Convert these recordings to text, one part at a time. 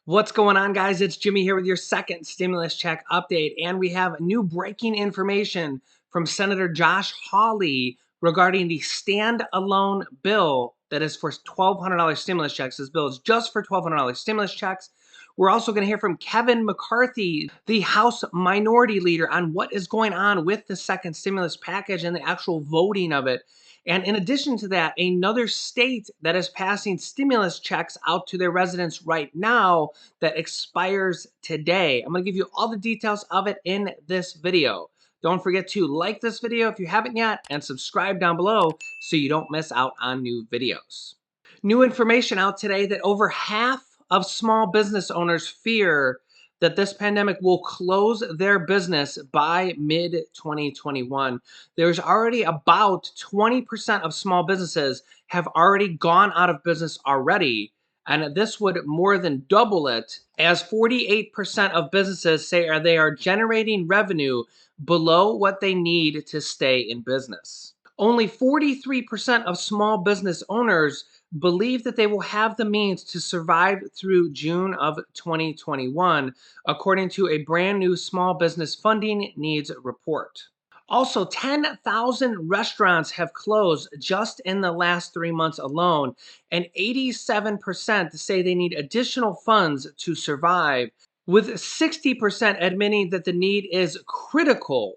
What's going on, guys? It's Jimmy here with your second stimulus check update, and we have new breaking information from Senator Josh Hawley regarding the standalone bill that is for $1,200 stimulus checks. This bill is just for $1,200 stimulus checks. We're also going to hear from Kevin McCarthy, the House Minority Leader, on what is going on with the second stimulus package and the actual voting of it. And in addition to that, another state that is passing stimulus checks out to their residents right now that expires today. I'm going to give you all the details of it in this video. Don't forget to like this video if you haven't yet and subscribe down below so you don't miss out on new videos. New information out today that over half of small business owners fear that this pandemic will close their business by mid-2021. There's already about 20% of small businesses have already gone out of business already, and this would more than double it, as 48% of businesses say they are generating revenue below what they need to stay in business. Only 43% of small business owners believe that they will have the means to survive through June of 2021, according to a brand new small business funding needs report. Also, 10,000 restaurants have closed just in the last 3 months alone, and 87% say they need additional funds to survive, with 60% admitting that the need is critical.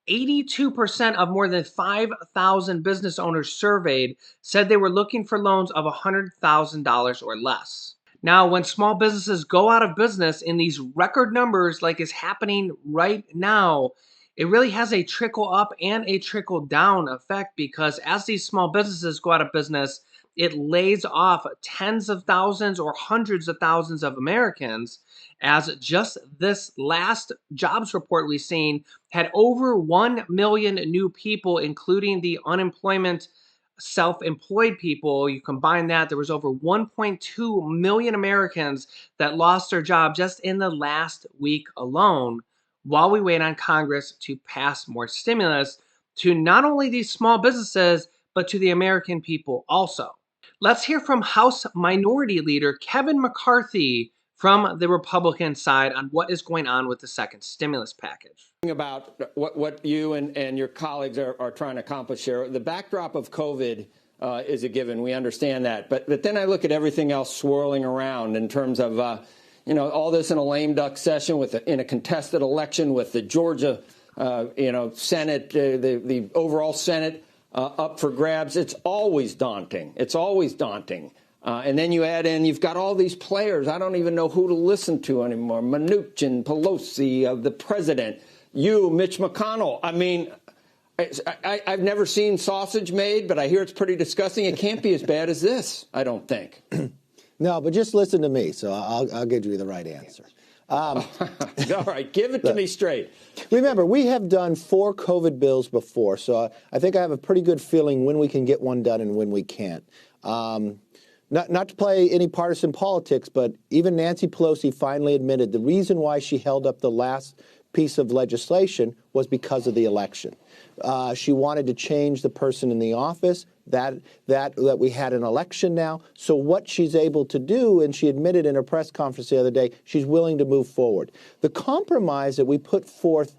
82% of more than 5,000 business owners surveyed said they were looking for loans of $100,000 or less. Now, when small businesses go out of business in these record numbers, like is happening right now, it really has a trickle up and a trickle down effect, because as these small businesses go out of business, it lays off tens of thousands or hundreds of thousands of Americans, as just this last jobs report we've seen had over 1 million new people, including the unemployment self-employed people. You combine that, there was over 1.2 million Americans that lost their job just in the last week alone, while we wait on Congress to pass more stimulus to not only these small businesses, but to the American people also. Let's hear from House Minority Leader Kevin McCarthy from the Republican side on what is going on with the second stimulus package. About what you and your colleagues are trying to accomplish here. The backdrop of COVID is a given. We understand that. But then I look at everything else swirling around in terms of, all this in a lame duck session in a contested election with the Georgia, Senate, the overall Senate up for grabs. It's always daunting. It's always daunting. And then you add in, you've got all these players. I don't even know who to listen to anymore. Mnuchin, Pelosi, the president, you, Mitch McConnell. I mean, I've never seen sausage made, but I hear it's pretty disgusting. It can't be as bad as this, I don't think. No, but just listen to me, so I'll give you the right answer. All right, give it to me straight. Remember, we have done 4 COVID bills before, so I think I have a pretty good feeling when we can get one done and when we can't. Not to play any partisan politics, but even Nancy Pelosi finally admitted the reason why she held up the last piece of legislation was because of the election. She wanted to change the person in the office, that we had an election now. So what she's able to do, and she admitted in her press conference the other day, she's willing to move forward. The compromise that we put forth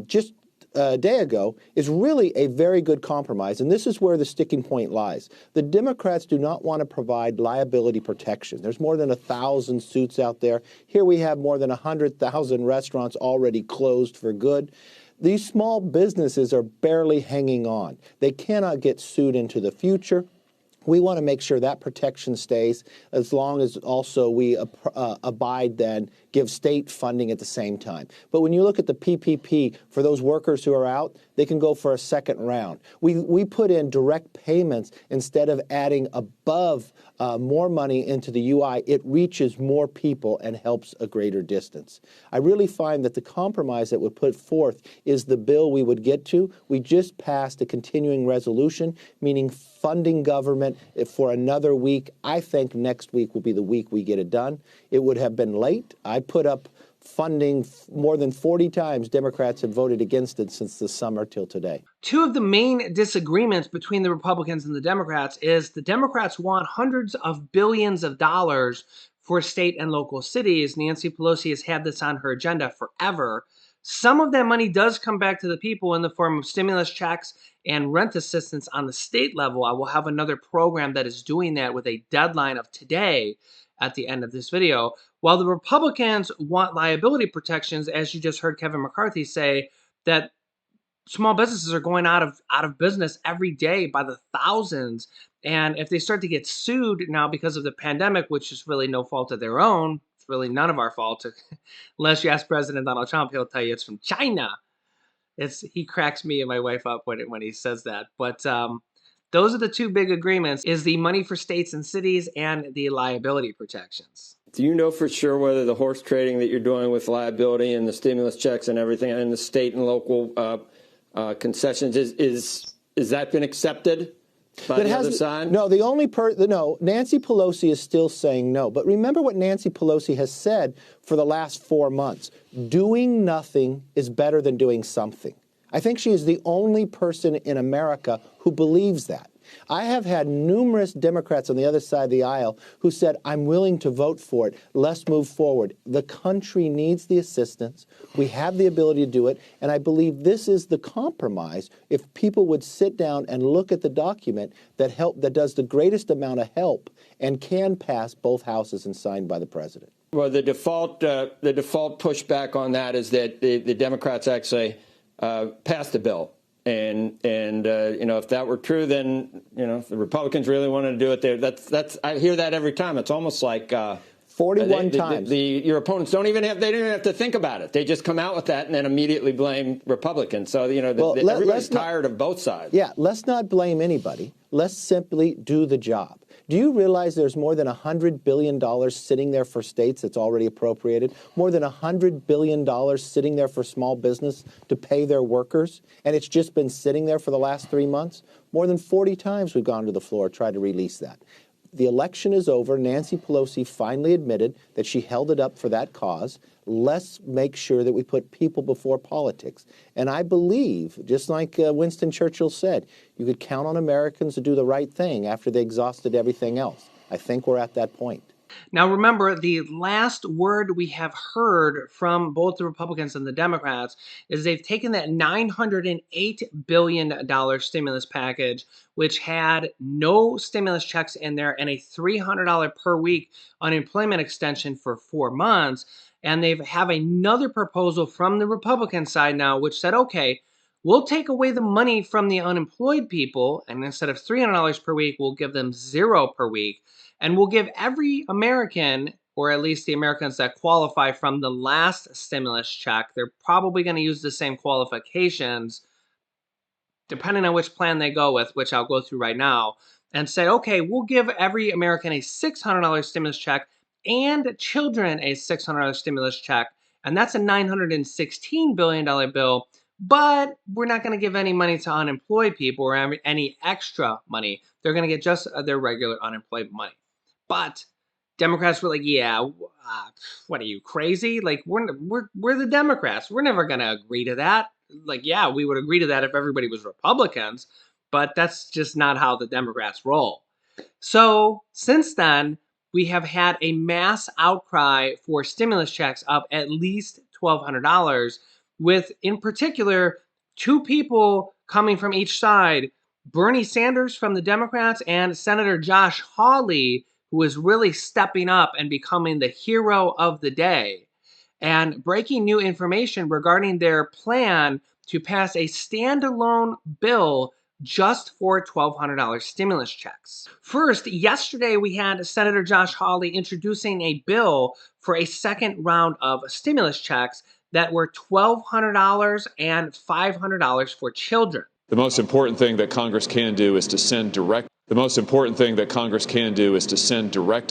just a day ago is really a very good compromise, and this is where the sticking point lies. The Democrats do not want to provide liability protection. There's more than 1,000 suits out there. Here we have more than 100,000 restaurants already closed for good. These small businesses are barely hanging on. They cannot get sued into the future. We want to make sure that protection stays, as long as also we abide then, give state funding at the same time. But when you look at the PPP, for those workers who are out, they can go for a second round. We put in direct payments instead of adding above more money into the UI. It reaches more people and helps a greater distance. I really find that the compromise that we put forth is the bill we would get to. We just passed a continuing resolution, meaning funding government for another week. I think next week will be the week we get it done. It would have been late. I put up funding more than 40 times. Democrats have voted against it since the summer till today. Two of the main disagreements between the Republicans and the Democrats is the Democrats want hundreds of billions of dollars for state and local cities. Nancy Pelosi has had this on her agenda forever. Some of that money does come back to the people in the form of stimulus checks and rent assistance on the state level. I will have another program that is doing that with a deadline of today at the end of this video. While the Republicans want liability protections, as you just heard Kevin McCarthy say, that small businesses are going out of business every day by the thousands. And if they start to get sued now because of the pandemic, which is really no fault of their own, it's really none of our fault, unless you ask President Donald Trump, he'll tell you it's from China. He cracks me and my wife up when he says that. But those are the two big agreements: is the money for states and cities and the liability protections. Do you know for sure whether the horse trading that you're doing with liability and the stimulus checks and everything and the state and local concessions is that been accepted by the other side? No, no, Nancy Pelosi is still saying no. But remember what Nancy Pelosi has said for the last 4 months. Doing nothing is better than doing something. I think she is the only person in America who believes that. I have had numerous Democrats on the other side of the aisle who said, I'm willing to vote for it. Let's move forward. The country needs the assistance. We have the ability to do it. And I believe this is the compromise. If people would sit down and look at the document that does the greatest amount of help and can pass both houses and signed by the president. Well, the default pushback on that is that the Democrats actually passed the bill. And if that were true, then, if the Republicans really wanted to do it, I hear that every time. It's almost like 41 times. Your opponents don't even have to think about it. They just come out with that and then immediately blame Republicans. So, everybody's tired of both sides. Yeah, let's not blame anybody. Let's simply do the job. Do you realize there's more than $100 billion sitting there for states that's already appropriated? More than $100 billion sitting there for small business to pay their workers? And it's just been sitting there for the last 3 months? More than 40 times we've gone to the floor, tried to release that. The election is over. Nancy Pelosi finally admitted that she held it up for that cause. Let's make sure that we put people before politics. And I believe, just like Winston Churchill said, you could count on Americans to do the right thing after they exhausted everything else. I think we're at that point. Now, remember, the last word we have heard from both the Republicans and the Democrats is they've taken that $908 billion stimulus package, which had no stimulus checks in there and a $300 per week unemployment extension for 4 months. And they have another proposal from the Republican side now, which said, okay, we'll take away the money from the unemployed people, and instead of $300 per week, we'll give them $0 per week. And we'll give every American, or at least the Americans that qualify from the last stimulus check, they're probably going to use the same qualifications, depending on which plan they go with, which I'll go through right now, and say, okay, we'll give every American a $600 stimulus check and children a $600 stimulus check. And that's a $916 billion bill. But we're not going to give any money to unemployed people or any extra money. They're going to get just their regular unemployment money. But Democrats were like, yeah, what are you, crazy? Like, we're the Democrats. We're never going to agree to that. Like, yeah, we would agree to that if everybody was Republicans. But that's just not how the Democrats roll. So since then, we have had a mass outcry for stimulus checks of at least $1,200, with, in particular, 2 people coming from each side, Bernie Sanders from the Democrats and Senator Josh Hawley, who is really stepping up and becoming the hero of the day, and breaking new information regarding their plan to pass a standalone bill just for $1,200 stimulus checks. First, yesterday we had Senator Josh Hawley introducing a bill for a second round of stimulus checks that were $1,200 and $500 for children. The most important thing that Congress can do is to send direct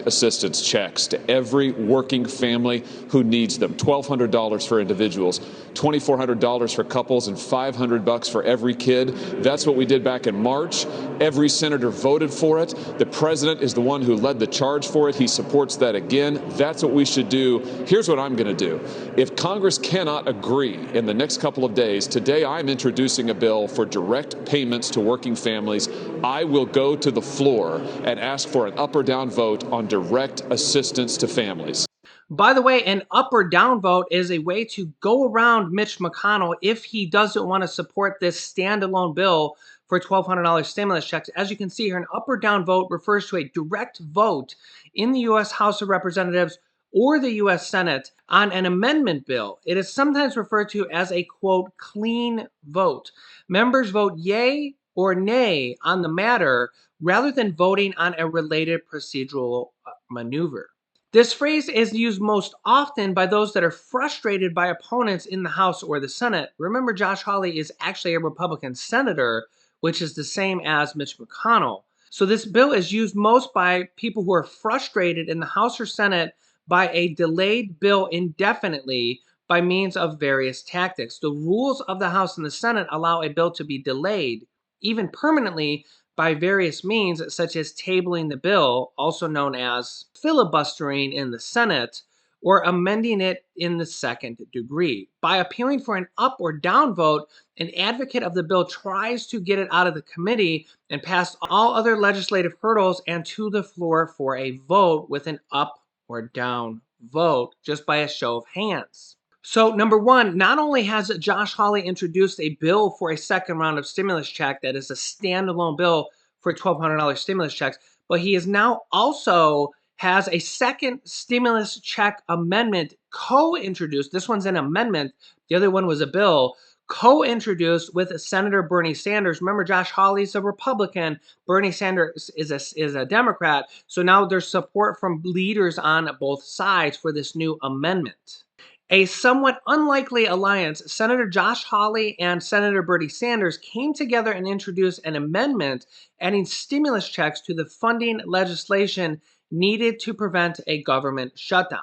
assistance checks to every working family who needs them. $1,200 for individuals, $2,400 for couples, and $500 for every kid. That's what we did back in March. Every senator voted for it. The president is the one who led the charge for it. He supports that again. That's what we should do. Here's what I'm going to do. If Congress cannot agree in the next couple of days, today I'm introducing a bill for direct payments to working families. I will go to the floor and ask for an up or down vote on direct assistance to families. By the way, an up or down vote is a way to go around Mitch McConnell if he doesn't want to support this standalone bill for $1,200 stimulus checks. As you can see here, an up or down vote refers to a direct vote in the U.S. House of Representatives or the U.S. Senate on an amendment bill. It is sometimes referred to as a, quote, clean vote. Members vote yay or nay on the matter rather than voting on a related procedural maneuver. This phrase is used most often by those that are frustrated by opponents in the House or the Senate. Remember, Josh Hawley is actually a Republican senator, which is the same as Mitch McConnell. So this bill is used most by people who are frustrated in the House or Senate by a delayed bill indefinitely by means of various tactics. The rules of the House and the Senate allow a bill to be delayed, even permanently, by various means, such as tabling the bill, also known as filibustering in the Senate, or amending it in the second degree. By appealing for an up or down vote, an advocate of the bill tries to get it out of the committee and past all other legislative hurdles and to the floor for a vote with an up or down vote, just by a show of hands. So, number one, not only has Josh Hawley introduced a bill for a second round of stimulus check that is a standalone bill for $1,200 stimulus checks, but he is now also has a second stimulus check amendment co-introduced. This one's an amendment. The other one was a bill co-introduced with Senator Bernie Sanders. Remember, Josh Hawley's a Republican. Bernie Sanders is a Democrat. So now there's support from leaders on both sides for this new amendment. A somewhat unlikely alliance, Senator Josh Hawley and Senator Bernie Sanders came together and introduced an amendment adding stimulus checks to the funding legislation needed to prevent a government shutdown.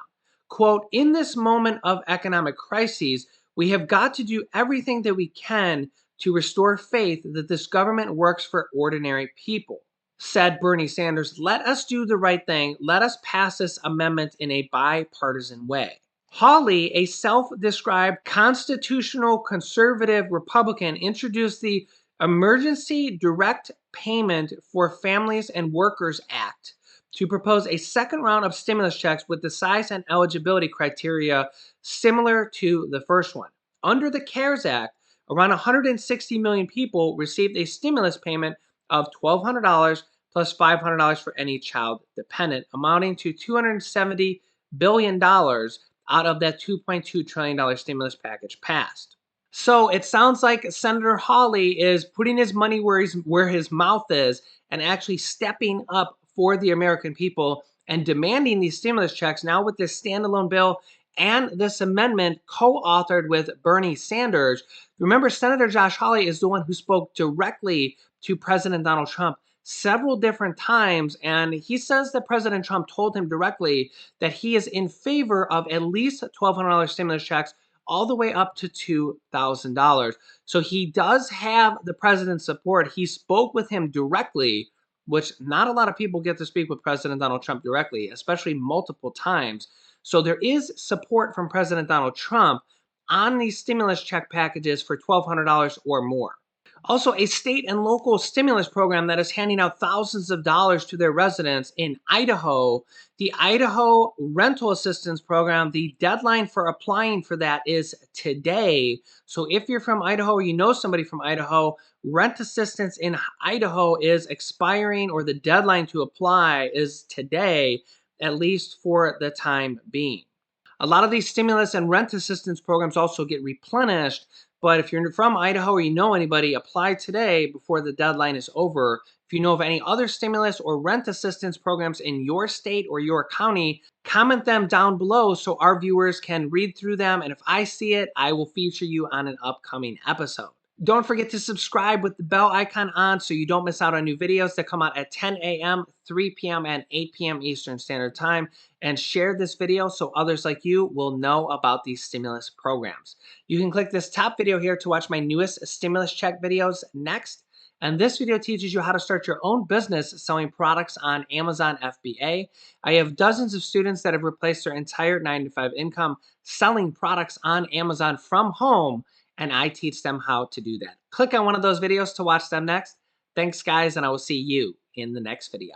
Quote, in this moment of economic crises, we have got to do everything that we can to restore faith that this government works for ordinary people, said Bernie Sanders. Let us do the right thing. Let us pass this amendment in a bipartisan way. Hawley, a self-described constitutional conservative Republican, introduced the Emergency Direct Payment for Families and Workers Act to propose a second round of stimulus checks with the size and eligibility criteria similar to the first one. Under the CARES Act, around 160 million people received a stimulus payment of $1,200 plus $500 for any child dependent, amounting to $270 billion out of that $2.2 trillion stimulus package passed. So it sounds like Senator Hawley is putting his money where his mouth is and actually stepping up for the American people and demanding these stimulus checks now with this standalone bill and this amendment co-authored with Bernie Sanders. Remember, Senator Josh Hawley is the one who spoke directly to President Donald Trump several different times, and he says that President Trump told him directly that he is in favor of at least $1,200 stimulus checks all the way up to $2,000. So he does have the president's support. He spoke with him directly, which not a lot of people get to speak with President Donald Trump directly, especially multiple times. So there is support from President Donald Trump on these stimulus check packages for $1,200 or more. Also, a state and local stimulus program that is handing out thousands of dollars to their residents in Idaho. The Idaho Rental Assistance Program, the deadline for applying for that is today. So if you're from Idaho or you know somebody from Idaho, rent assistance in Idaho is expiring, or the deadline to apply is today, at least for the time being. A lot of these stimulus and rent assistance programs also get replenished. But if you're from Idaho or you know anybody, apply today before the deadline is over. If you know of any other stimulus or rent assistance programs in your state or your county, comment them down below so our viewers can read through them. And if I see it, I will feature you on an upcoming episode. Don't forget to subscribe with the bell icon on so you don't miss out on new videos that come out at 10 a.m., 3 p.m., and 8 p.m. Eastern Standard Time. And share this video so others like you will know about these stimulus programs. You can click this top video here to watch my newest stimulus check videos next. And this video teaches you how to start your own business selling products on Amazon FBA. I have dozens of students that have replaced their entire 9-to-5 income selling products on Amazon from home, and I teach them how to do that. Click on one of those videos to watch them next. Thanks, guys, and I will see you in the next video.